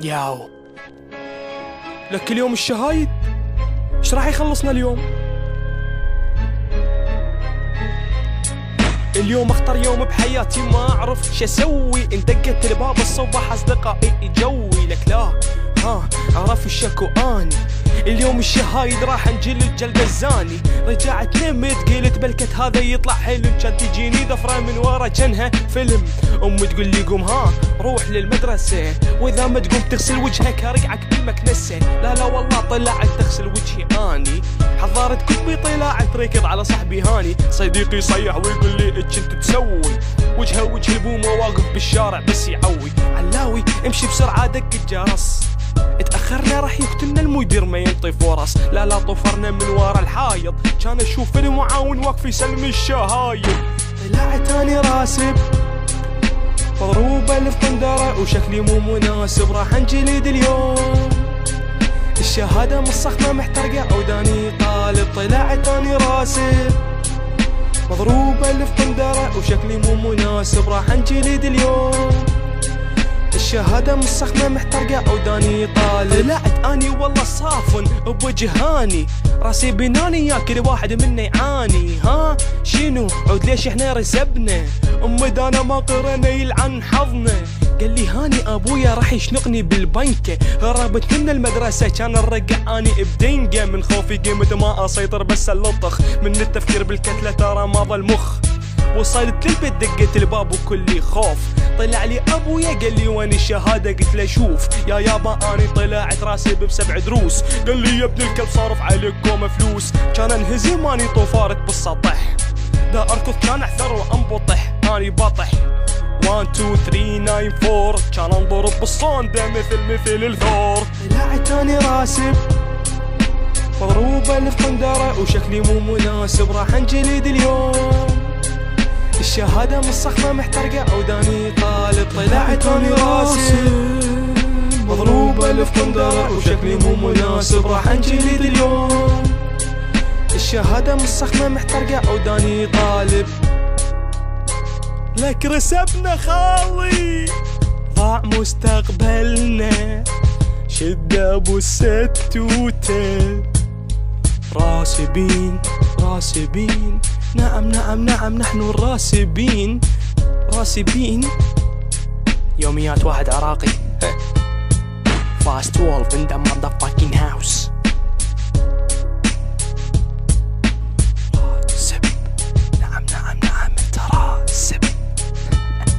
ياو لك اليوم الشهايد ايش راح يخلصنا اليوم؟ اليوم اختار يوم بحياتي ما اعرف شو اسوي، ان دقت الباب الصبح اصدقائي جوي لك لا عرف الشكو اني اليوم الشهايد راح نجلد جلد الزاني. رجعت نمت قلت بلكت هذا يطلع حلو، كان تجيني ذفره من ورا جنها فيلم. امي تقول لي قوم روح للمدرسه، واذا ما تقوم تغسل وجهك ارقعك بالمكنسه. لا والله طلعت تغسل وجهي اني، حضرت كتبي طلعت ركض على صاحبي هاني. صديقي يصيح ويقول لي ايش انت تسوي، وجهه وجه البومه واقف بالشارع بس يعوي. علاوي امشي بسرعه دق الجرس، اتأخرنا راح يقتلنا المدير ما ينطي فرص. لا طفرنا من ورا الحايط، كان اشوف المعاون واقف يسلم الشهايد. طلعت اني راسب مضروبة الفندرة وشكلي مو مناسب، راح انجلد اليوم. الشهادة مصخمة محترقة وداني طالب. طلعت اني راسب مضروبة الفندرة وشكلي مو مناسب، راح انجلد اليوم. الشهادة مصخمة محترقة وداني طالب. طلعت اني والله صافن بوجهاني، راسي بناني ياكل واحد منا يعاني. شنو عود ليش احنا رسبنا؟ دانا ما قرنا يلعن حظنا. قال لي هاني ابويا راح يشنقني بالبنكة، هربت من المدرسة كان الرقع اني بدنقة. من خوفي قيمت ما اسيطر بس اللطخ، من التفكير بالكتلة ترى ما ظل مخ. وصلت للبيت دقت الباب وكلي خوف، طلع لي ابويا قال لي وين الشهاده؟ قلت له شوف يا يابا اني طلعت راسب ب7 دروس. قال لي يا ابن الكلب صارف عليك كومه فلوس. كان انهزم اني طوفارت بالسطح، دا اركض كان احذر وانبطح. اني بطح 1 2 3 9 4، كان انضرب بالصوندة مثل الثور. طلعت اني راسب مضروبه الفندرة وشكلي مو مناسب، راح انجلد اليوم. الشهادة مصخمة محترقة وداني طالب. طلعت اني راسب مضروبة الفندرة وشكلي مو مناسب، راح انجلد اليوم. الشهادة مصخمة محترقة وداني طالب. لك رسبنا خالي ضاع مستقبلنا، شد ابو الستوته. راسبين نعم نحن الراسبين. يوميات واحد عراقي. Fast Wolf in the motherfucking house.